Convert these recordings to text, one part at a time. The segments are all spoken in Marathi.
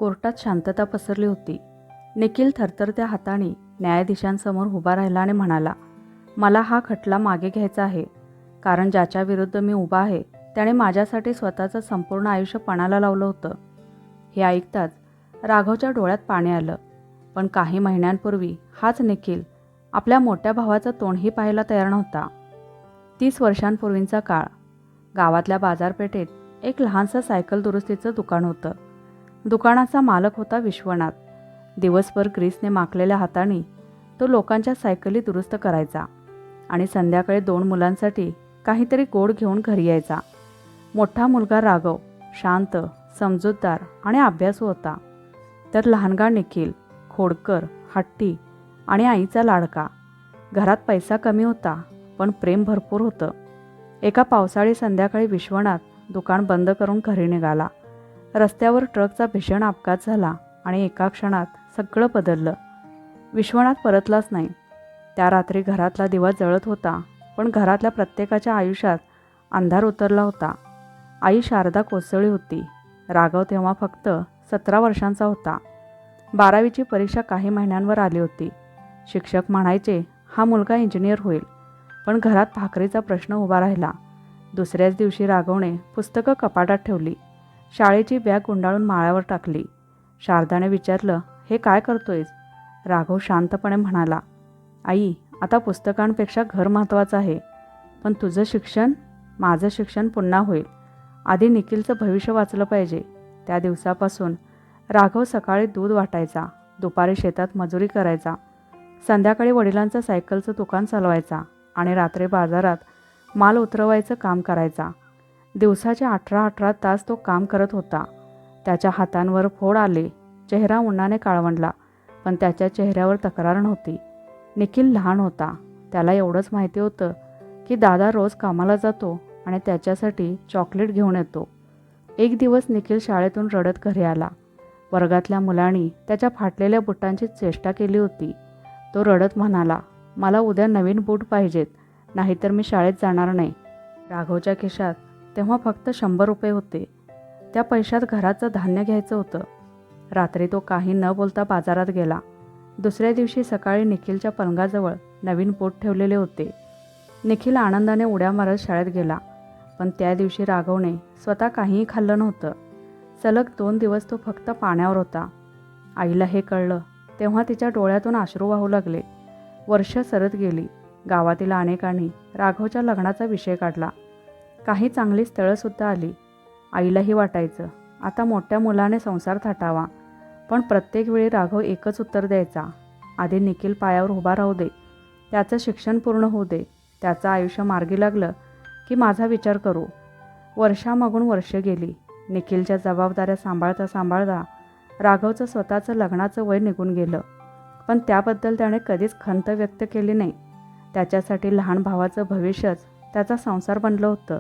कोर्टात शांतता पसरली होती. निखिल थरथरत्या हाताने न्यायाधीशांसमोर उभा राहिला आणि म्हणाला, मला हा खटला मागे घ्यायचा आहे, कारण ज्याच्या विरुद्ध मी उभा आहे त्याने माझ्यासाठी स्वतःचं संपूर्ण आयुष्य पणाला लावलं होतं. हे ऐकताच राघवच्या डोळ्यात पाणी आलं. पण काही महिन्यांपूर्वी हाच निखिल आपल्या मोठ्या भावाचं तोंडही पाहायला तयार नव्हता. 30 वर्षांपूर्वींचा काळ. गावातल्या बाजारपेठेत एक लहानसं सायकल दुरुस्तीचं दुकान होतं. दुकानाचा मालक होता विश्वनाथ. दिवसभर ग्रीसने माखलेल्या हाताने तो लोकांच्या सायकली दुरुस्त करायचा आणि संध्याकाळी 2 मुलांसाठी काहीतरी गोड घेऊन घरी यायचा. मोठा मुलगा राघव शांत, समजूतदार आणि अभ्यासू होता. तर लहानगा निखिल खोडकर, हट्टी आणि आईचा लाडका. घरात पैसा कमी होता, पण प्रेम भरपूर होतं. एका पावसाळी संध्याकाळी विश्वनाथ दुकान बंद करून घरी निघाला. रस्त्यावर ट्रकचा भीषण अपघात झाला आणि एका क्षणात सगळं बदललं. विश्वनाथ परतलाच नाही. त्या रात्री घरातला दिवा जळत होता, पण घरातल्या प्रत्येकाच्या आयुष्यात अंधार उतरला होता. आई शारदा कोसळली होती. राघव तेव्हा फक्त 17 वर्षांचा होता. 12वीची परीक्षा काही महिन्यांवर आली होती. शिक्षक म्हणायचे, हा मुलगा इंजिनियर होईल. पण घरात भाकरीचा प्रश्न उभा राहिला. दुसऱ्याच दिवशी राघवने पुस्तकं कपाटात ठेवली. शाळेची बॅग गुंडाळून माळ्यावर टाकली. शारदाने विचारलं, हे काय करतोयस? राघव शांतपणे म्हणाला, आई, आता पुस्तकांपेक्षा घर महत्त्वाचं आहे. पण तुझं शिक्षण, माझं शिक्षण पुन्हा होईल. आधी निखिलचं भविष्य वाचलं पाहिजे. त्या दिवसापासून राघव सकाळी दूध वाटायचा, दुपारी शेतात मजुरी करायचा, संध्याकाळी वडिलांचं सायकलचं दुकान चालवायचा आणि रात्री बाजारात माल उतरवायचं काम करायचा. दिवसाचे 18 तास तो काम करत होता. त्याच्या हातांवर फोड आले, चेहरा उन्हाने काळवंडला, पण त्याच्या चेहऱ्यावर तक्रार नव्हती. निखिल लहान होता. त्याला एवढंच माहिती होतं की दादा रोज कामाला जातो आणि त्याच्यासाठी चॉकलेट घेऊन येतो. एक दिवस निखिल शाळेतून रडत घरी आला. वर्गातल्या मुलांनी त्याच्या फाटलेल्या बुटांची चेष्टा केली होती. तो रडत म्हणाला, मला उद्या नवीन बूट पाहिजेत, नाहीतर मी शाळेत जाणार नाही. राघवच्या खिशात तेव्हा फक्त 100 रुपये होते. त्या पैशात घराचं धान्य घ्यायचं होतं. रात्री तो काही न बोलता बाजारात गेला. दुसऱ्या दिवशी सकाळी निखिलच्या पलंगाजवळ नवीन बूट ठेवलेले होते. निखिल आनंदाने उड्या मारत शाळेत गेला. पण त्या दिवशी राघवने स्वतः काहीही खाल्लं नव्हतं. सलग 2 दिवस तो फक्त पाण्यावर होता. आईला हे कळलं तेव्हा तिच्या डोळ्यातून अश्रू वाहू लागले. वर्ष सरत गेली. गावातील अनेकांनी राघवच्या लग्नाचा विषय काढला. काही चांगली स्थळंसुद्धा आली. आईलाही वाटायचं आता मोठ्या मुलाने संसार थाटावा. पण प्रत्येक वेळी राघव एकच उत्तर द्यायचा, आधी निखिल पायावर उभा राहू दे, त्याचं शिक्षण पूर्ण होऊ दे, त्याचं आयुष्य मार्गी लागलं की माझा विचार करू. वर्षामागून वर्ष गेली. निखिलच्या जबाबदाऱ्या सांभाळता सांभाळता राघवचं स्वतःचं लग्नाचं वय निघून गेलं. पण त्याबद्दल त्याने कधीच खंत व्यक्त केली नाही. त्याच्यासाठी लहान भावाचं भविष्यच त्याचा संसार बनलं होतं.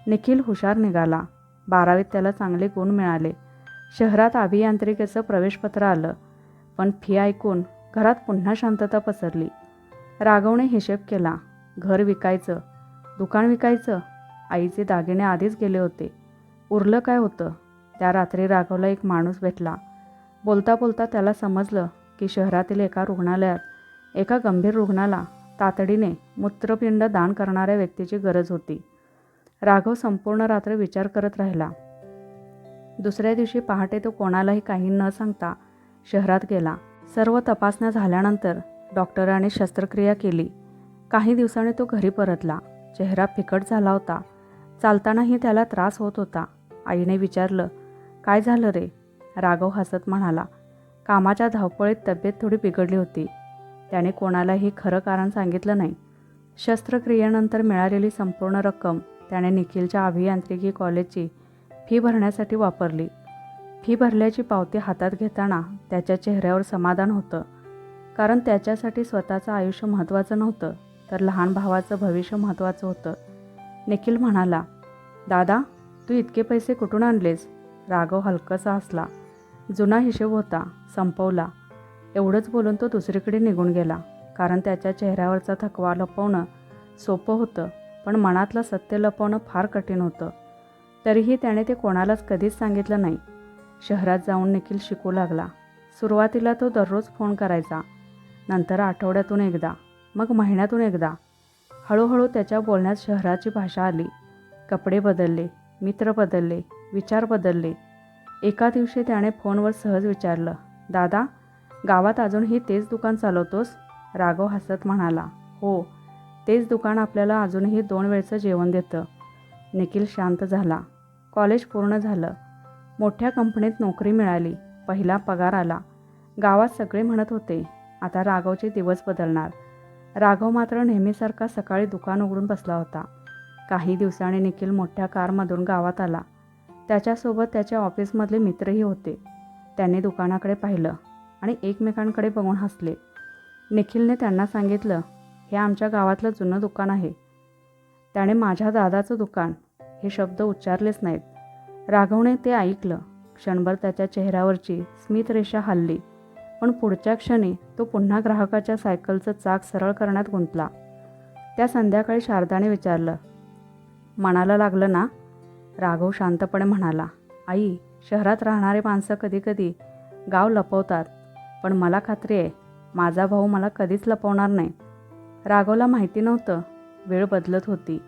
निखिल हुशार निघाला. 12वीत त्याला चांगले गुण मिळाले. शहरात अभियांत्रिकीचं प्रवेशपत्र आलं. पण फी ऐकून घरात पुन्हा शांतता पसरली. राघवने हिशेब केला. घर विकायचं, दुकान विकायचं. आईचे दागिने आधीच गेले होते. उरलं काय होतं? त्या रात्री राघवला एक माणूस भेटला. बोलता बोलता त्याला समजलं की शहरातील एका रुग्णालयात एका गंभीर रुग्णाला तातडीने मूत्रपिंड दान करणाऱ्या व्यक्तीची गरज होती. राघव संपूर्ण रात्र विचार करत राहिला. दुसऱ्या दिवशी पहाटे तो कोणालाही काही न सांगता शहरात गेला. सर्व तपासण्या झाल्यानंतर डॉक्टरांनी शस्त्रक्रिया केली. काही दिवसांनी तो घरी परतला. चेहरा फिकट झाला होता. चालतानाही त्याला त्रास होत होता. आईने विचारलं, काय झालं रे? राघव हसत म्हणाला, कामाच्या धावपळीत तब्येत थोडी बिघडली होती. त्याने कोणालाही खरं कारण सांगितलं नाही. शस्त्रक्रियेनंतर मिळालेली संपूर्ण रक्कम त्याने निखिलच्या अभियांत्रिकी कॉलेजची फी भरण्यासाठी वापरली. फी भरल्याची पावती हातात घेताना त्याच्या चेहऱ्यावर समाधान होतं. कारण त्याच्यासाठी स्वतःचं आयुष्य महत्त्वाचं नव्हतं, तर लहान भावाचं भविष्य महत्त्वाचं होतं. निखिल म्हणाला, दादा, तू इतके पैसे कुठून आणलेस? राघव हलकसा हसला. जुना हिशोब होता, संपवला. एवढंच बोलून तो दुसरीकडे निघून गेला. कारण त्याच्या चेहऱ्यावरचा थकवा लपवणं सोपं होतं, पण मनातलं सत्य लपवणं फार कठीण होतं. तरीही त्याने ते कोणालाच कधीच सांगितलं नाही. शहरात जाऊन निखिल शिकू लागला. सुरुवातीला तो दररोज फोन करायचा, नंतर आठवड्यातून एकदा, मग महिन्यातून एकदा. हळूहळू त्याच्या बोलण्यात शहराची भाषा आली. कपडे बदलले, मित्र बदलले, विचार बदलले. एका दिवशी त्याने फोनवर सहज विचारलं, दादा, गावात अजूनही तेच दुकान चालवतोस? राघव हसत म्हणाला, हो, तेच दुकान आपल्याला अजूनही 2 वेळचं जेवण देतं. निखिल शांत झाला. कॉलेज पूर्ण झालं. मोठ्या कंपनीत नोकरी मिळाली. पहिला पगार आला. गावात सगळे म्हणत होते, आता राघवचे दिवस बदलणार. राघव मात्र नेहमीसारखा सकाळी दुकान उघडून बसला होता. काही दिवसांनी निखिल मोठ्या कारमधून गावात आला. त्याच्यासोबत त्याच्या ऑफिसमधले मित्रही होते. त्यांनी दुकानाकडे पाहिलं आणि एकमेकांकडे बघून हसले. निखिलने त्यांना सांगितलं, हे आमच्या गावातलं जुनं दुकान आहे. त्याने माझ्या दादाचं दुकान हे शब्द उच्चारलेच नाहीत. राघवने ते ऐकलं. क्षणभर त्याच्या चेहऱ्यावरची स्मितरेषा हलली, पण पुढच्या क्षणी तो पुन्हा ग्राहकाच्या सायकलचं चाक सरळ करण्यात गुंतला. त्या संध्याकाळी शारदाने विचारलं, मनाला लागलं ना? राघव शांतपणे म्हणाला, आई, शहरात राहणारे माणसं कधीकधी गाव लपवतात, पण मला खात्री आहे माझा भाऊ मला कधीच लपवणार नाही. राघवला माहिती नव्हतं, वेळ बदलत होती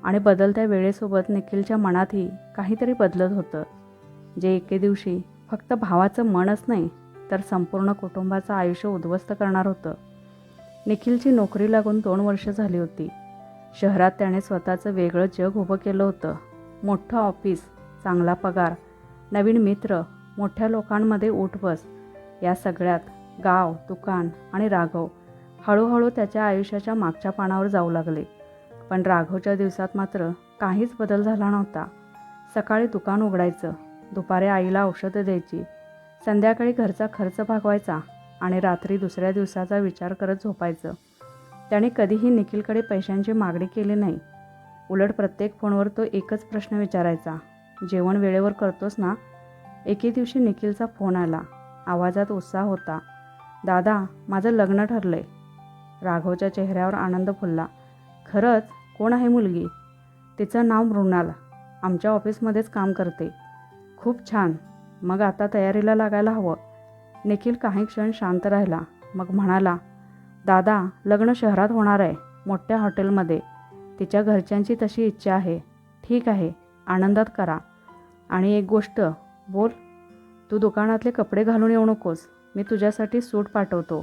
आणि बदलत्या वेळेसोबत निखिलच्या मनातही काहीतरी बदलत होतं, जे एके दिवशी फक्त भावाचं मनच नाही तर संपूर्ण कुटुंबाचं आयुष्य उद्ध्वस्त करणार होतं. निखिलची नोकरी लागून 2 वर्ष झाली होती. शहरात त्याने स्वतःचं वेगळं जग उभं केलं होतं. मोठं ऑफिस, चांगला पगार, नवीन मित्र, मोठ्या लोकांमध्ये उठबस, या सगळ्यात गाव, दुकान आणि राघव हळूहळू त्याच्या आयुष्याच्या मागच्या पानावर जाऊ लागले. पण राघवच्या दिवसात मात्र काहीच बदल झाला नव्हता. सकाळी दुकान उघडायचं, दुपारी आईला औषधं द्यायची, संध्याकाळी घरचा खर्च भागवायचा आणि रात्री दुसऱ्या दिवसाचा विचार करत झोपायचं. त्याने कधीही निखिलकडे पैशांची मागणी केली नाही. उलट प्रत्येक फोनवर तो एकच प्रश्न विचारायचा, जेवण वेळेवर करतोस ना? एके दिवशी निखिलचा फोन आला. आवाजात उत्साह होता. दादा, माझं लग्न ठरलंय. राघवच्या चेहऱ्यावर आनंद फुलला. खरंच? कोण आहे मुलगी? तिचं नाव मृणाल, आमच्या ऑफिसमध्येच काम करते. खूप छान, मग आता तयारीला लागायला हवं. निखिल काही क्षण शांत राहिला, मग म्हणाला, दादा, लग्न शहरात होणार आहे, मोठ्या हॉटेलमध्ये. तिच्या घरच्यांची तशी इच्छा आहे. ठीक आहे, आनंदात करा. आणि एक गोष्ट, बोल. तू दुकानातले कपडे घालून येऊ नकोस, मी तुझ्यासाठी सूट पाठवतो.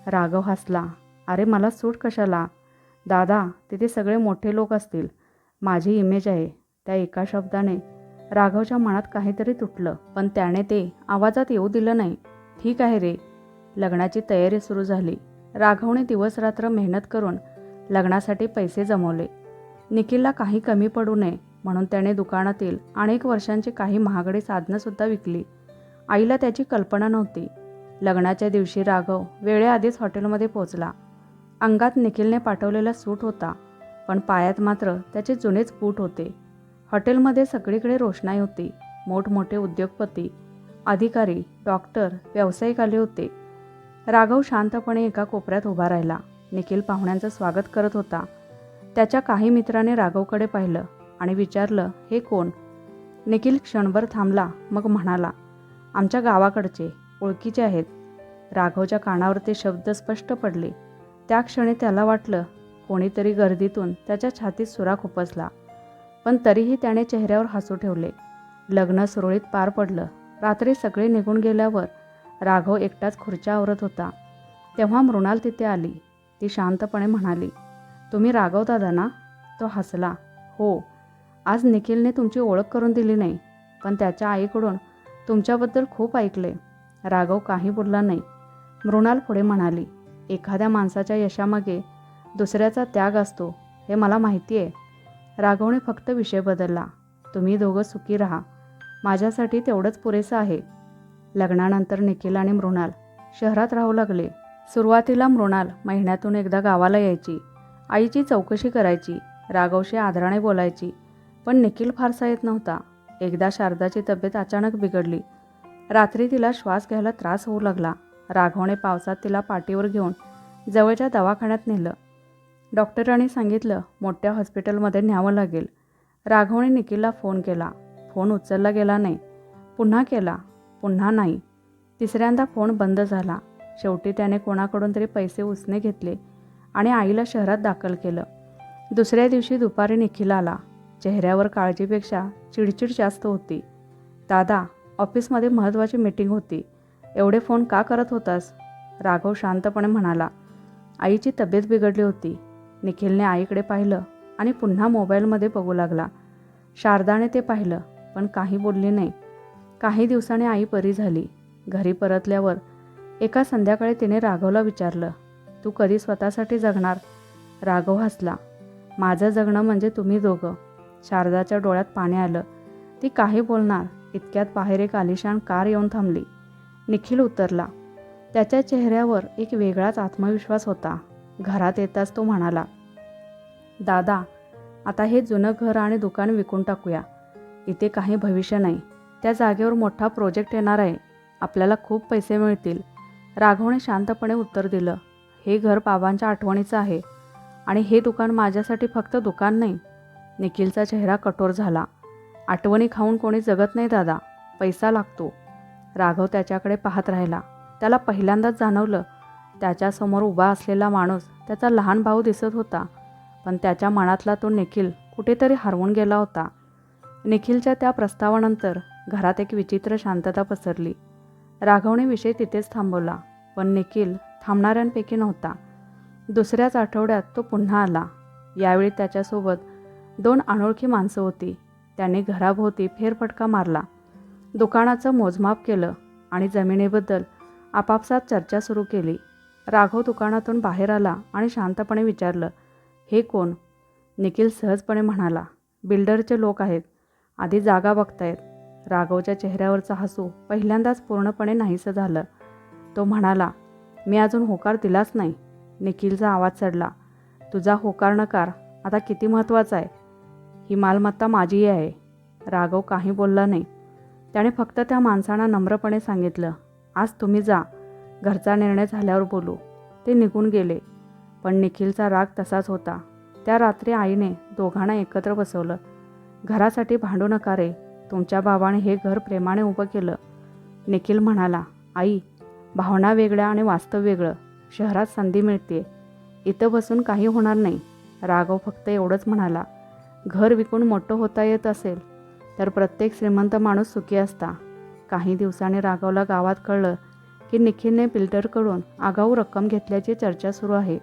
राघव हसला. अरे, मला सूट कशाला? दादा, तिथे सगळे मोठे लोक असतील, माझी इमेज आहे. त्या एका शब्दाने राघवच्या मनात काहीतरी तुटलं, पण त्याने ते आवाजात येऊ दिलं नाही. ठीक आहे रे. लग्नाची तयारी सुरू झाली. राघवने दिवसरात्र मेहनत करून लग्नासाठी पैसे जमवले. निखिलला काही कमी पडू नये म्हणून त्याने दुकानातील अनेक वर्षांची काही महागडी साधनंसुद्धा विकली. आईला त्याची कल्पना नव्हती. लग्नाच्या दिवशी राघव वेळेआधीच हॉटेलमध्ये पोहोचला. अंगात निखिलने पाठवलेला सूट होता, पण पायात मात्र त्याचे जुनेच बूट होते. हॉटेलमध्ये सगळीकडे रोषणाई होती. मोठमोठे उद्योगपती, अधिकारी, डॉक्टर, व्यावसायिक आले होते. राघव शांतपणे एका कोपऱ्यात उभा राहिला. निखिल पाहुण्यांचं स्वागत करत होता. त्याच्या काही मित्राने राघवकडे पाहिलं आणि विचारलं, हे कोण? निखिल क्षणभर थांबला, मग म्हणाला, आमच्या गावाकडचे, ओळखीचे आहेत. राघवच्या कानावर ते शब्द स्पष्ट पडले. त्या क्षणी त्याला वाटलं कोणीतरी गर्दीतून त्याच्या छातीत सुराख उपसला, पण तरीही त्याने चेहऱ्यावर हसू ठेवले. लग्न सुरळीत पार पडलं. रात्री सगळे निघून गेल्यावर राघव एकटाच खुर्च्या आवरत होता. तेव्हा मृणाल तिथे आली. ती शांतपणे म्हणाली, तुम्ही राघव दादा ना? तो हसला. हो. आज निखिलने तुमची ओळख करून दिली नाही, पण त्याच्या आईकडून तुमच्याबद्दल खूप ऐकले. राघव काही बोलला नाही. मृणाल पुढे म्हणाली, एखाद्या माणसाच्या यशामागे दुसऱ्याचा त्याग असतो, हे मला माहिती आहे. राघवने फक्त विषय बदलला. तुम्ही दोघं सुखी राहा, माझ्यासाठी तेवढंच पुरेसं आहे. लग्नानंतर निखिल आणि मृणाल शहरात राहू लागले. सुरुवातीला मृणाल महिन्यातून एकदा गावाला यायची. आईची चौकशी करायची, राघवशी आदराने बोलायची. पण निखिल फारसा येत नव्हता. एकदा शारदाची तब्येत अचानक बिघडली. रात्री तिला श्वास घ्यायला त्रास होऊ लागला. राघवने पावसात तिला पाठीवर घेऊन जवळच्या दवाखान्यात नेलं. डॉक्टरांनी सांगितलं मोठ्या हॉस्पिटलमध्ये न्यावं लागेल. राघवने निखिलला फोन केला. फोन उचलला गेला नाही. पुन्हा केला. पुन्हा नाही. तिसऱ्यांदा फोन बंद झाला. शेवटी त्याने कोणाकडून तरी पैसे उसने घेतले आणि आईला शहरात दाखल केलं. दुसऱ्या दिवशी दुपारी निखिल आला. चेहऱ्यावर काळजीपेक्षा चिडचिड जास्त होती. दादा, ऑफिसमध्ये महत्त्वाची मीटिंग होती. एवढे फोन का करत होतास? राघव शांतपणे म्हणाला. आईची तब्येत बिघडली होती. निखिलने आईकडे पाहिलं आणि पुन्हा मोबाईलमध्ये बघू लागला. शारदाने ते पाहिलं पण काही बोलली नाही. काही दिवसांनी आई बरी झाली. घरी परतल्यावर एका संध्याकाळी तिने राघवला विचारलं, तू कधी स्वतःसाठी जगणार? राघव हसला. माझं जगणं म्हणजे तुम्ही दोघं. शारदाच्या डोळ्यात पाणी आलं. ती काही बोलणार इतक्यात बाहेर एक आलिशान कार येऊन थांबली. निखिल उतरला. त्याच्या चेहऱ्यावर एक वेगळाच आत्मविश्वास होता. घरात येताच तो म्हणाला, दादा, आता हे जुनं घर आणि दुकान विकून टाकूया. इथे काही भविष्य नाही. त्या जागेवर मोठा प्रोजेक्ट येणार आहे. आपल्याला खूप पैसे मिळतील. राघवने शांतपणे उत्तर दिलं. हे घर बाबांच्या आठवणीचं आहे आणि हे दुकान माझ्यासाठी फक्त दुकान नाही. निखिलचा चेहरा कठोर झाला. आठवणी खाऊन कोणी जगत नाही दादा, पैसा लागतो. राघव त्याच्याकडे पाहत राहिला. त्याला पहिल्यांदाच जाणवलं, त्याच्यासमोर उभा असलेला माणूस त्याचा लहान भाऊ दिसत होता, पण त्याच्या मनातला तो निखिल कुठेतरी हरवून गेला होता. निखिलच्या त्या प्रस्तावानंतर घरात एक विचित्र शांतता पसरली. राघवने विषय तिथेच थांबवला, पण निखिल थांबणाऱ्यांपैकी नव्हता. दुसऱ्याच आठवड्यात तो पुन्हा आला. यावेळी त्याच्यासोबत 2 अनोळखी माणसं होती. त्याने घराभोवती फेरफटका मारला, दुकानाचं मोजमाप केलं आणि जमिनीबद्दल आपापसात चर्चा सुरू केली. राघव दुकानातून बाहेर आला आणि शांतपणे विचारलं, हे कोण? निखिल सहजपणे म्हणाला, बिल्डरचे लोक आहेत. आधी जागा बघतायत. राघवच्या चेहऱ्यावरचं हसू पहिल्यांदाच पूर्णपणे नाहीसं झालं. तो म्हणाला, मी अजून होकार दिलाच नाही. निखिलचा आवाज चढला. तुझा होकार नकार आता किती महत्त्वाचा आहे? ही मालमत्ता माझी आहे. राघव काही बोलला नाही. त्याने फक्त त्या माणसांना नम्रपणे सांगितलं, आज तुम्ही जा. घरचा निर्णय झाल्यावर बोलू. ते निघून गेले. पण निखिलचा राग तसाच होता. त्या रात्री आईने दोघांना एकत्र बसवलं. घरासाठी भांडू नका रे. तुमच्या बाबाने हे घर प्रेमाने उभं केलं. निखिल म्हणाला, आई, भावना वेगळ्या आणि वास्तव वेगळं. शहरात संधी मिळते, इथं बसून काही होणार नाही. राघव फक्त एवढंच म्हणाला, घर विकून मोठं होता येत असेल तर प्रत्येक श्रीमंत माणूस सुखी असता. काही दिवसांनी राघवला गावात कळलं की निखिलने बिल्डरकडून आगाऊ रक्कम घेतल्याची चर्चा सुरू आहे.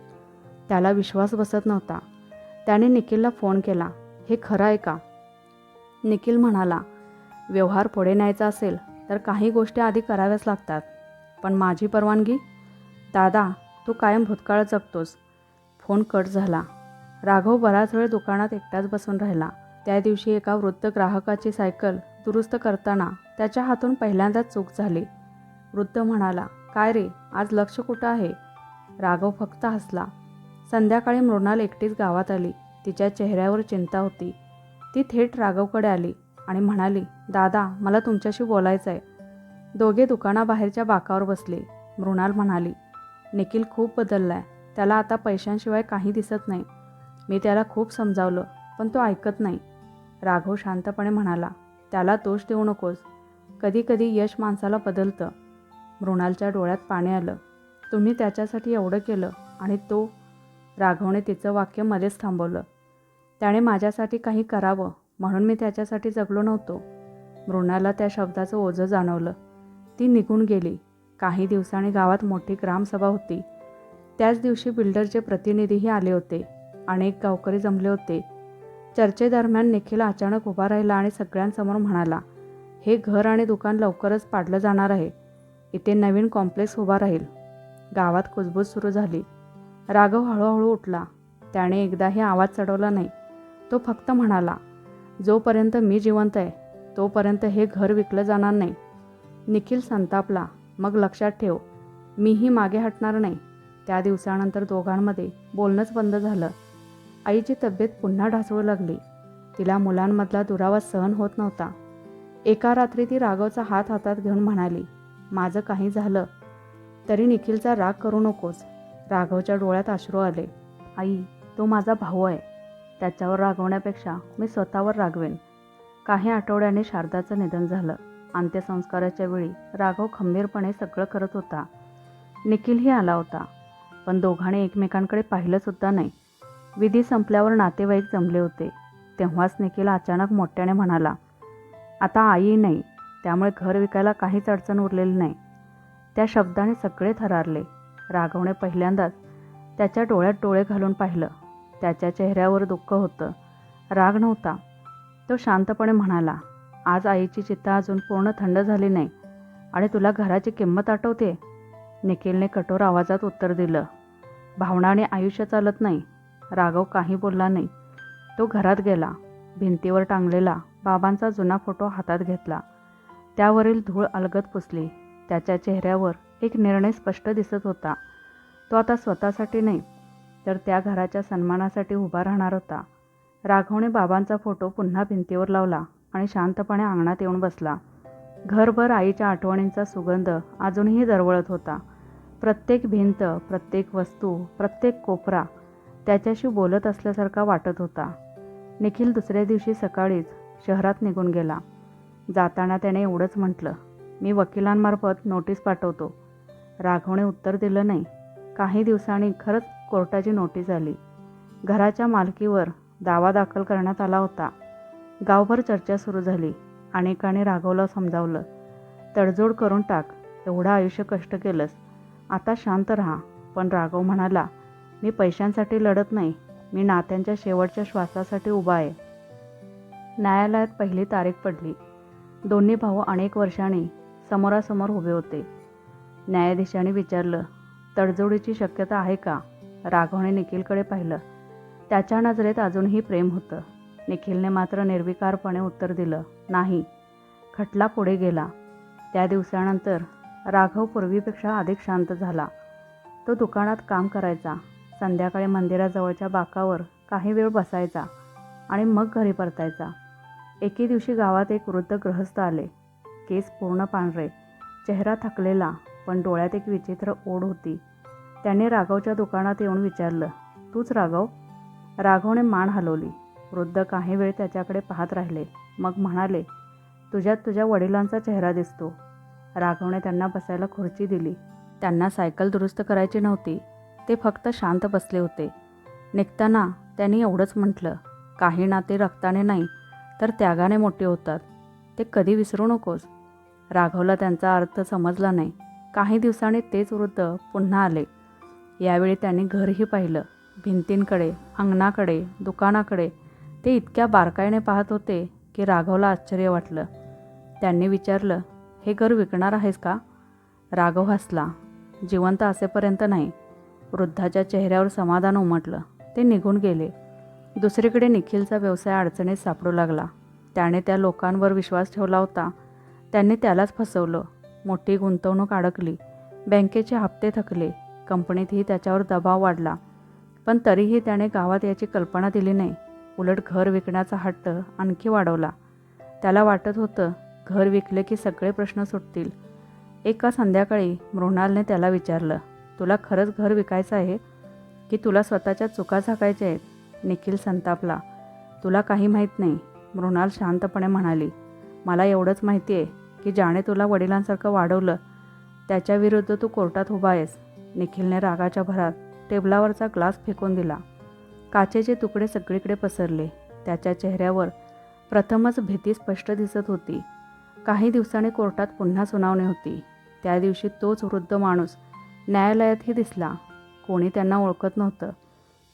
त्याला विश्वास बसत नव्हता. त्याने निखिलला फोन केला, हे खरं आहे का? निखिल म्हणाला, व्यवहार पुढे न्यायचा असेल तर काही गोष्टी आधी कराव्याच लागतात. पण माझी परवानगी? दादा, तू कायम भूतकाळ जगतोस. फोन कट झाला. राघव बराच वेळ दुकानात एकटाच बसून राहिला. त्या दिवशी एका वृद्ध ग्राहकाची सायकल दुरुस्त करताना त्याच्या हातून पहिल्यांदाच चूक झाली. वृद्ध म्हणाला, काय रे, आज लक्ष कुठं आहे? राघव फक्त हसला. संध्याकाळी मृणाल एकटीच गावात आली. तिच्या चेहऱ्यावर चिंता होती. ती थेट राघवकडे आली आणि म्हणाली, दादा, मला तुमच्याशी बोलायचं आहे. दोघे दुकानाबाहेरच्या बाकावर बसले. मृणाल म्हणाली, निखिल खूप बदललाय. त्याला आता पैशांशिवाय काही दिसत नाही. मी त्याला खूप समजावलं पण तो ऐकत नाही. राघव शांतपणे म्हणाला, त्याला दोष देऊ नकोस. कधी कधी यश माणसाला बदलतं. मृणालच्या डोळ्यात पाणी आलं. तुम्ही त्याच्यासाठी एवढं केलं आणि तो? राघवने तिचं वाक्य मध्येच थांबवलं. त्याने माझ्यासाठी काही करावं म्हणून मी त्याच्यासाठी जगलो नव्हतो. मृणाला त्या शब्दाचं ओझं जाणवलं. ती निघून गेली. काही दिवसांनी गावात मोठी ग्रामसभा होती. त्याच दिवशी बिल्डरचे प्रतिनिधीही आले होते. अनेक गावकरी जमले होते. चर्चेदरम्यान निखिल अचानक उभा राहिला आणि सगळ्यांसमोर म्हणाला, हे घर आणि दुकान लवकरच पाडलं जाणार आहे. इथे नवीन कॉम्प्लेक्स उभा राहील. गावात कुजबूज सुरू झाली. राघव हळूहळू उठला. त्याने एकदाही आवाज चढवला नाही. तो फक्त म्हणाला, जोपर्यंत मी जिवंत आहे तोपर्यंत हे घर विकलं जाणार नाही. निखिल संतापला. मग लक्षात ठेव, मीही मागे हटणार नाही. त्या दिवसानंतर दोघांमध्ये बोलणंच बंद झालं. आईची तब्येत पुन्हा ढासळू लागली. तिला मुलांमधला दुरावा सहन होत नव्हता. एका रात्री ती राघवचा हात हातात घेऊन म्हणाली, माझं काही झालं तरी निखिलचा राग करू नकोस. राघवच्या डोळ्यात अश्रू आले. आई, तो माझा भाऊ आहे. त्याच्यावर रागवण्यापेक्षा मी स्वतःवर रागवेन. काही आठवड्याने शारदाचं निधन झालं अंत्यसंस्काराच्या वेळी राघव खंबीरपणे सगळं करत होता. निखिलही आला होता, पण दोघांनी एकमेकांकडे पाहिलंसुद्धा नाही. विधी संपल्यावर नातेवाईक जमले होते. तेव्हाच निखिल अचानक मोठ्याने म्हणाला, आता आई नाही, त्यामुळे घर विकायला काहीच अडचण उरलेली नाही. त्या शब्दाने सगळे थरारले. राघवने पहिल्यांदाच त्याच्या डोळ्यात डोळे घालून पाहिलं. त्याच्या चेहऱ्यावर दुःख होतं, राग नव्हता. तो शांतपणे म्हणाला, आज आईची चिता अजून पूर्ण थंड झाली नाही आणि तुला घराची किंमत आठवते? निखिलने कठोर आवाजात उत्तर दिलं. भावनाने आयुष्य चालत नाही. राघव काही बोलला नाही. तो घरात गेला. भिंतीवर टांगलेला बाबांचा जुना फोटो हातात घेतला. त्यावरील धूळ अलगद पुसली. त्याच्या चेहऱ्यावर एक निर्णय स्पष्ट दिसत होता. तो आता स्वतःसाठी नाही, तर त्या घराच्या सन्मानासाठी उभा राहणार होता. राघवने बाबांचा फोटो पुन्हा भिंतीवर लावला आणि शांतपणे अंगणात येऊन बसला. घरभर आईच्या आठवणींचा सुगंध अजूनही दरवळत होता. प्रत्येक भिंत, प्रत्येक वस्तू, प्रत्येक कोपरा त्याच्याशी बोलत असल्यासारखा वाटत होता. निखिल दुसऱ्या दिवशी सकाळीच शहरात निघून गेला. जाताना त्याने एवढंच म्हटलं, मी वकिलांमार्फत नोटीस पाठवतो. राघवने उत्तर दिलं नाही. काही दिवसांनी खरंच कोर्टाची नोटीस आली. घराच्या मालकीवर दावा दाखल करण्यात आला होता. गावभर चर्चा सुरू झाली. अनेकांनी राघवला समजावलं, तडजोड करून टाक, एवढं आयुष्य कष्ट केलंस, आता शांत राहा. पण राघव म्हणाला, मी पैशांसाठी लढत नाही, मी नात्यांच्या शेवटच्या श्वासासाठी उभा आहे. न्यायालयात पहिली तारीख पडली. दोन्ही भाऊ अनेक वर्षांनी समोरासमोर उभे होते. न्यायाधीशाने विचारलं, तडजोडीची शक्यता आहे का? राघवने निखिलकडे पाहिलं. त्याच्या नजरेत अजूनही प्रेम होतं. निखिलने मात्र निर्विकारपणे उत्तर दिलं, नाही. खटला पुढे गेला. त्या दिवसानंतर राघव पूर्वीपेक्षा अधिक शांत झाला. तो दुकानात काम करायचा, संध्याकाळी मंदिराजवळच्या बाकावर काही वेळ बसायचा आणि मग घरी परतायचा. एके दिवशी गावात एक वृद्ध गृहस्थ आले. केस पूर्ण पांढरे, चेहरा थकलेला, पण डोळ्यात एक विचित्र ओढ होती. त्याने राघवच्या दुकानात येऊन विचारलं, तूच राघव? राघवने मान हलवली. वृद्ध काही वेळ त्याच्याकडे पाहत राहिले, मग म्हणाले, तुझ्यात तुझ्या वडिलांचा चेहरा दिसतो. राघवने त्यांना बसायला खुर्ची दिली. त्यांना सायकल दुरुस्त करायची नव्हती, ते फक्त शांत बसले होते. निघताना त्यांनी एवढंच म्हटलं, काही नाते रक्ताने नाही तर त्यागाने मोठे होतात, ते कधी विसरू नकोस. राघवला त्यांचा अर्थ समजला नाही. काही दिवसांनी तेच वृद्ध पुन्हा आले. यावेळी त्यांनी घरही पाहिलं. भिंतींकडे, अंगणाकडे, दुकानाकडे ते इतक्या बारकाईने पाहत होते की राघवला आश्चर्य वाटलं. त्यांनी विचारलं, हे घर विकणार आहेस का? राघव हसला, जिवंत असेपर्यंत नाही. वृद्धाच्या चेहऱ्यावर समाधान उमटलं. ते निघून गेले. दुसरीकडे निखिलचा व्यवसाय अडचणीत सापडू लागला. त्याने त्या लोकांवर विश्वास ठेवला होता, त्यांनी त्यालाच फसवलं. मोठी गुंतवणूक अडकली. बँकेचे हप्ते थकले. कंपनीतही त्याच्यावर दबाव वाढला. पण तरीही त्याने गावात याची कल्पना दिली नाही. उलट घर विकण्याचा हट्ट आणखी वाढवला. त्याला वाटत होतं, घर विकले की सगळे प्रश्न सुटतील. एका संध्याकाळी मृणालने त्याला विचारलं, तुला खरंच घर विकायचं आहे की तुला स्वतःच्या चुका झाकायच्या आहेत? निखिल संतापला, तुला काही माहीत नाही. मृणाल शांतपणे म्हणाली, मला एवढंच माहिती आहे की ज्याने तुला वडिलांसारखं वाढवलं त्याच्याविरुद्ध तू कोर्टात उभा आहेस. निखिलने रागाच्या भरात टेबलावरचा ग्लास फेकून दिला. काचेचे तुकडे सगळीकडे पसरले. त्याच्या चेहऱ्यावर प्रथमच भीती स्पष्ट दिसत होती. काही दिवसांनी कोर्टात पुन्हा सुनावणी होती. त्या दिवशी तोच वृद्ध माणूस न्यायालयातही दिसला. कोणी त्यांना ओळखत नव्हतं.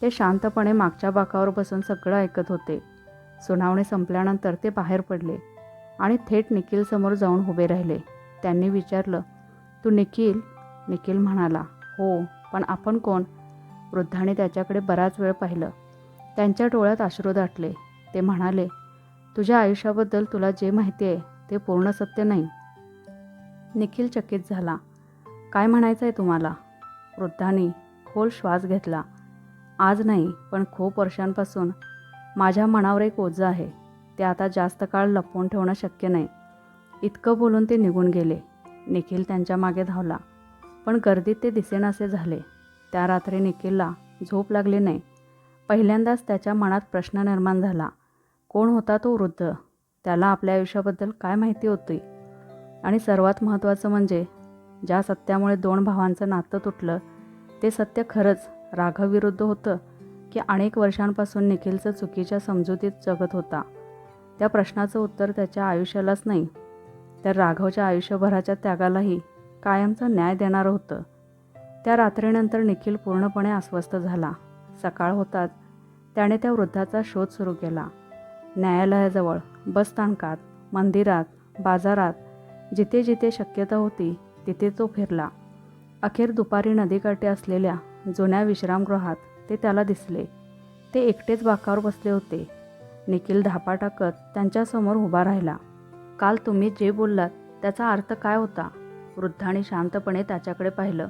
ते शांतपणे मागच्या बाकावर बसून सगळं ऐकत होते. सुनावणी संपल्यानंतर ते बाहेर पडले आणि थेट निखिलसमोर जाऊन उभे राहिले. त्यांनी विचारलं, तू निखिल? निखिल म्हणाला, हो, पण आपण कोण? वृद्धाने त्याच्याकडे बराच वेळ पाहिलं. त्यांच्या डोळ्यात अश्रू दाटले. ते म्हणाले, तुझ्या आयुष्याबद्दल तुला जे माहिती आहे ते पूर्ण सत्य नाही. निखिल चकित झाला. काय म्हणायचं आहे तुम्हाला? वृद्धाने खोल श्वास घेतला. आज नाही, पण खूप वर्षांपासून माझ्या मनावर एक ओझं आहे. ते आता जास्त काळ लपवून ठेवणं शक्य नाही. इतकं बोलून ते निघून गेले. निखिल त्यांच्या मागे धावला, पण गर्दीत ते दिसेनासे झाले. त्या रात्री निखिलला झोप लागली नाही. पहिल्यांदाच त्याच्या मनात प्रश्न निर्माण झाला, कोण होता तो वृद्ध? त्याला आपल्या आयुष्याबद्दल काय माहिती होती? आणि सर्वात महत्त्वाचं म्हणजे ज्या सत्यामुळे 2 भावांचं नातं तुटलं ते सत्य खरंच राघवविरुद्ध होतं की अनेक वर्षांपासून निखिलचं चुकीच्या समजुतीत जगत होता. त्या प्रश्नाचं उत्तर त्याच्या आयुष्यालाच नाही तर राघवच्या आयुष्यभराच्या त्यागालाही कायमचा न्याय देणारं होतं. त्या रात्रीनंतर निखिल पूर्णपणे अस्वस्थ झाला. सकाळ होताच त्याने त्या वृद्धाचा शोध सुरू केला. न्यायालयाजवळ, बसस्थानकात, मंदिरात, बाजारात, जिथे जिथे शक्यता होती तिथे तो फिरला. अखेर दुपारी नदीकाठी असलेल्या जुन्या विश्रामगृहात ते त्याला दिसले. ते एकटेच बाकावर बसले होते. निखिल धापा टाकत त्यांच्यासमोर उभा राहिला. काल तुम्ही जे बोललात त्याचा अर्थ काय होता? वृद्धाने शांतपणे त्याच्याकडे पाहिलं.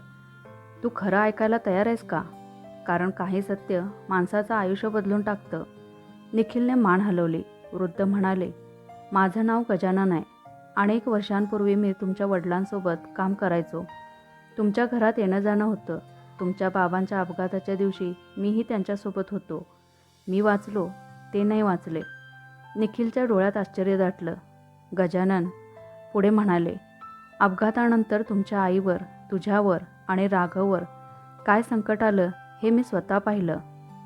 तू खरं ऐकायला तयार आहेस का? कारण काही सत्य माणसाचं आयुष्य बदलून टाकतं. निखिलने मान हलवली. वृद्ध म्हणाले, माझं नाव गजानन आहे. अनेक वर्षांपूर्वी मी तुमच्या वडिलांसोबत काम करायचो. तुमच्या घरात येणं जाणं होतं. तुमच्या बाबांच्या अपघाताच्या दिवशी मीही त्यांच्यासोबत होतो. मी वाचलो, ते नाही वाचले. निखिलच्या डोळ्यात आश्चर्य दाटलं. गजानन पुढे म्हणाले, अपघातानंतर तुमच्या आईवर, तुझ्यावर आणि राघववर काय संकट आलं हे मी स्वतः पाहिलं.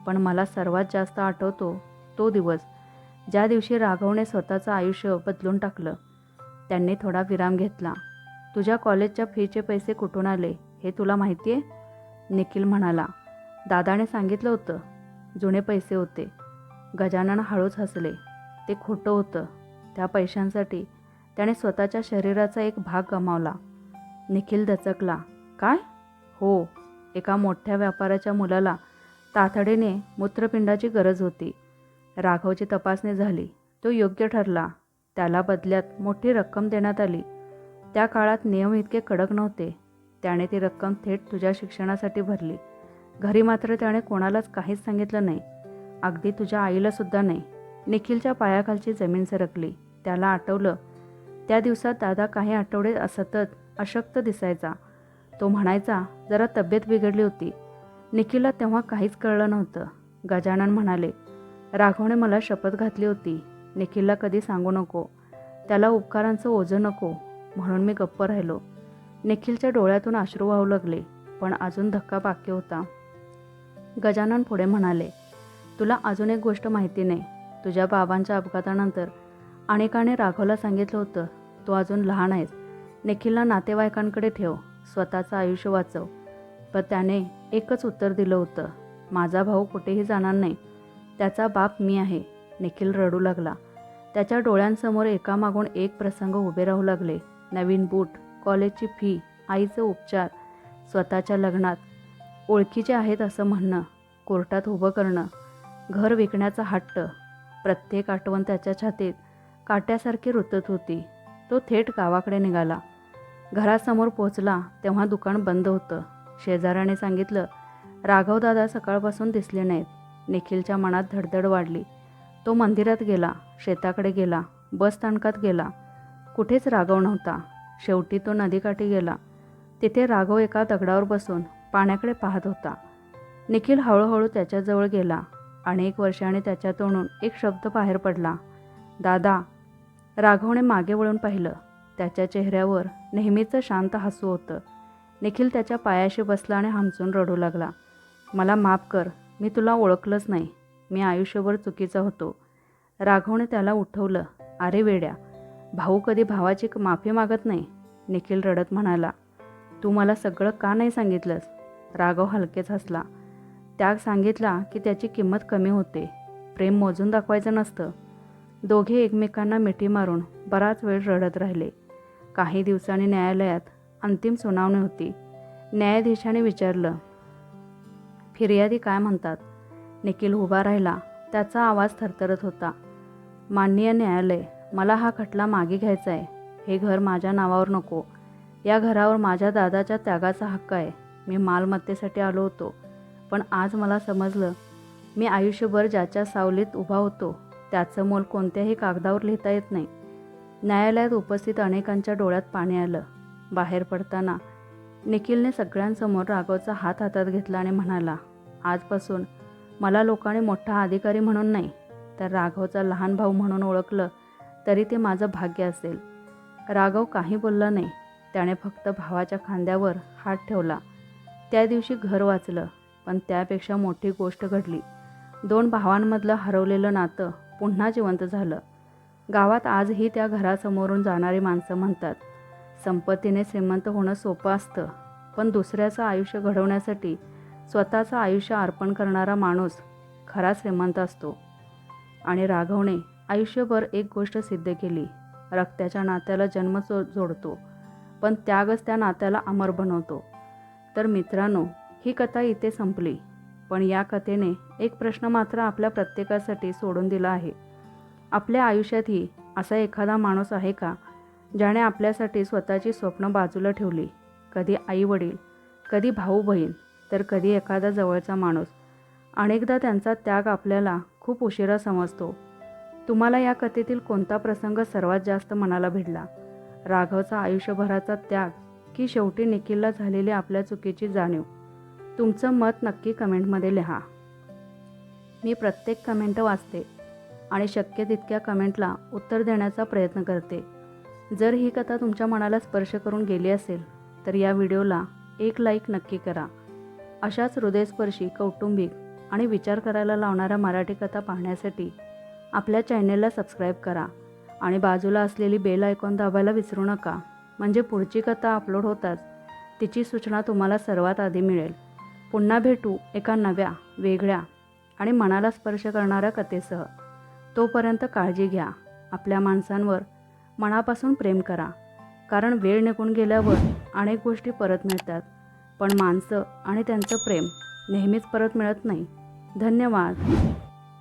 पण मला सर्वात जास्त आठवतो तो दिवस ज्या दिवशी राघवने स्वतःचं आयुष्य बदलून टाकलं. त्यांनी थोडा विराम घेतला. तुझ्या कॉलेजच्या फीचे पैसे कुठून आले हे तुला माहिती आहे? निखिल म्हणाला, दादाने सांगितलं होतं. जुने पैसे होते. गजानन हळूच हसले. ते खोटं होतं. त्या पैशांसाठी त्याने स्वतःच्या शरीराचा एक भाग गमावला. निखिल दचकला. काय? हो, एका मोठ्या व्यापाऱ्याच्या मुलाला तातडीने मूत्रपिंडाची गरज होती. राघवची तपासणी झाली. तो योग्य ठरला. त्याला बदल्यात मोठी रक्कम देण्यात आली. त्या काळात नियम इतके कडक नव्हते. त्याने ती रक्कम थेट तुझ्या शिक्षणासाठी भरली. घरी मात्र त्याने कोणालाच काहीच सांगितलं नाही. अगदी तुझ्या आईलासुद्धा नाही. निखिलच्या पायाखालची जमीन सरकली. त्याला आठवलं, त्या दिवसात दादा काही आठवडे सतत अशक्त दिसायचा. तो म्हणायचा जरा तब्येत बिघडली होती. निखिलला तेव्हा काहीच कळलं नव्हतं. गजानन म्हणाले, राघवने मला शपथ घातली होती, निखिलला कधी सांगू नको. त्याला उपकारांचं ओझं नको. म्हणून मी गप्प राहिलो. निखिलच्या डोळ्यातून अश्रू वाहू लागले. पण अजून धक्का बाकी होता. गजानन पुढे म्हणाले, तुला अजून एक गोष्ट माहिती नाही. तुझ्या बाबांच्या अपघातानंतर अनेकाने राघवला सांगितलं होतं, तू अजून लहान आहेस. निखिलला नातेवाईकांकडे ठेव. स्वतःचं आयुष्य वाचव. पण त्याने एकच उत्तर दिलं होतं, माझा भाऊ कुठेही जाणार नाही. त्याचा बाप मी आहे. निखिल रडू लागला. त्याच्या डोळ्यांसमोर एकामागून एक प्रसंग उभे राहू लागले. नवीन बूट, कॉलेजची फी, आईचे उपचार, स्वतःच्या लग्नात ओळखीचे आहेत असं म्हणणं, कोर्टात उभं करणं, घर विकण्याचा हट्ट. प्रत्येक आठवण त्याच्या छातीत काट्यासारखी रुतत होती. तो थेट गावाकडे निघाला. घरासमोर पोचला तेव्हा दुकान बंद होतं. शेजाऱ्याने सांगितलं, राघवदादा सकाळपासून दिसले नाहीत. निखिलच्या मनात धडधड वाढली. तो मंदिरात गेला, शेताकडे गेला, बसस्थानकात गेला. कुठेच राघव नव्हता. शेवटी तो नदीकाठी गेला. तिथे राघव एका दगडावर बसून पाण्याकडे पाहत होता. निखिल हळूहळू त्याच्याजवळ गेला. अनेक वर्षांनी त्याच्या तोंडून एक शब्द बाहेर पडला, दादा. राघवने मागे वळून पाहिलं. त्याच्या चेहऱ्यावर नेहमीचं शांत हसू होतं. निखिल त्याच्या पायाशी बसला आणि हमसून रडू लागला. मला माफ कर, मी तुला ओळखलंच नाही. मी आयुष्यभर चुकीचा होतो. राघवने त्याला उठवलं. अरे वेड्या, भाऊ कधी भावाची माफी मागत नाही. निखिल रडत म्हणाला, तू मला सगळं का नाही सांगितलंस? राघव हलकेच हसला. त्याग सांगितला की त्याची किंमत कमी होते. प्रेम मोजून दाखवायचं नसतं. दोघे एकमेकांना मिठी मारून बराच वेळ रडत राहिले. काही दिवसांनी न्यायालयात अंतिम सुनावणी होती. न्यायाधीशाने विचारलं, फिर्यादी काय म्हणतात? निखिल उभा राहिला. त्याचा आवाज थरथरत होता. माननीय न्यायालय, मला हा खटला मागे घ्यायचा आहे. हे घर माझ्या नावावर नको. या घरावर माझ्या दादाच्या त्यागाचा हक्क आहे. मी मालमत्तेसाठी आलो होतो. पण आज मला समजलं, मी आयुष्यभर ज्याच्या सावलीत उभा होतो त्याचं मोल कोणत्याही कागदावर लिहिता येत नाही. न्यायालयात उपस्थित अनेकांच्या डोळ्यात पाणी आलं. बाहेर पडताना निखिलने सगळ्यांसमोर राघवचा हात हातात घेतला आणि म्हणाला, आजपासून मला लोकांनी मोठा अधिकारी म्हणून नाही तर राघवचा लहान भाऊ म्हणून ओळखलं तरी ते माझं भाग्य असेल. राघव काही बोलला नाही. त्याने फक्त भावाच्या खांद्यावर हात ठेवला. त्या दिवशी घर वाचलं, पण त्यापेक्षा मोठी गोष्ट घडली. 2 भावांमधलं हरवलेलं नातं पुन्हा जिवंत झालं. गावात आजही त्या घरासमोरून जाणारी माणसं म्हणतात, संपत्तीने श्रीमंत होणं सोपं असतं, पण दुसऱ्याचं आयुष्य घडवण्यासाठी स्वतःचं आयुष्य अर्पण करणारा माणूस खरा श्रीमंत असतो. आणि राघवने आयुष्यभर एक गोष्ट सिद्ध केली, रक्ताच्या नात्याला जन्म जोडतो, पण त्यागच त्या नात्याला अमर बनवतो. तर मित्रांनो, ही कथा इथे संपली, पण या कथेने एक प्रश्न मात्र आपल्या प्रत्येकासाठी सोडून दिला आहे. आपल्या आयुष्यातही असा एखादा माणूस आहे का, ज्याने आपल्यासाठी स्वतःची स्वप्न बाजूला ठेवली? कधी आई-वडील, कधी भाऊ-बहीण, तर कधी एखादा जवळचा माणूस. अनेकदा त्यांचा त्याग आपल्याला खूप उशिरा समजतो. तुम्हाला या कथेतील कोणता प्रसंग सर्वात जास्त मनाला भिडला? राघवचा आयुष्यभराचा त्याग की शेवटी निखिलला झालेली आपल्या चुकीची जाणीव? तुमचं मत नक्की कमेंटमध्ये लिहा. मी प्रत्येक कमेंट वाचते आणि शक्य तितक्या कमेंटला उत्तर देण्याचा प्रयत्न करते. जर ही कथा तुमच्या मनाला स्पर्श करून गेली असेल तर या व्हिडिओला एक लाईक नक्की करा. अशाच हृदयस्पर्शी, कौटुंबिक आणि विचार करायला लावणाऱ्या मराठी कथा पाहण्यासाठी आपल्या चॅनेलला सबस्क्राईब करा आणि बाजूला असलेली बेल आयकॉन दाबायला विसरू नका. म्हणजे पुढची कथा अपलोड होताच तिची सूचना तुम्हाला सर्वात आधी मिळेल. पुन्हा भेटू एका नव्या, वेगळ्या आणि मनाला स्पर्श करणाऱ्या कथेसह. तोपर्यंत काळजी घ्या. आपल्या माणसांवर मनापासून प्रेम करा, कारण वेळ निघून गेल्यावर अनेक गोष्टी परत मिळतात, पण माणसं आणि त्यांचं प्रेम नेहमीच परत मिळत नाही. धन्यवाद.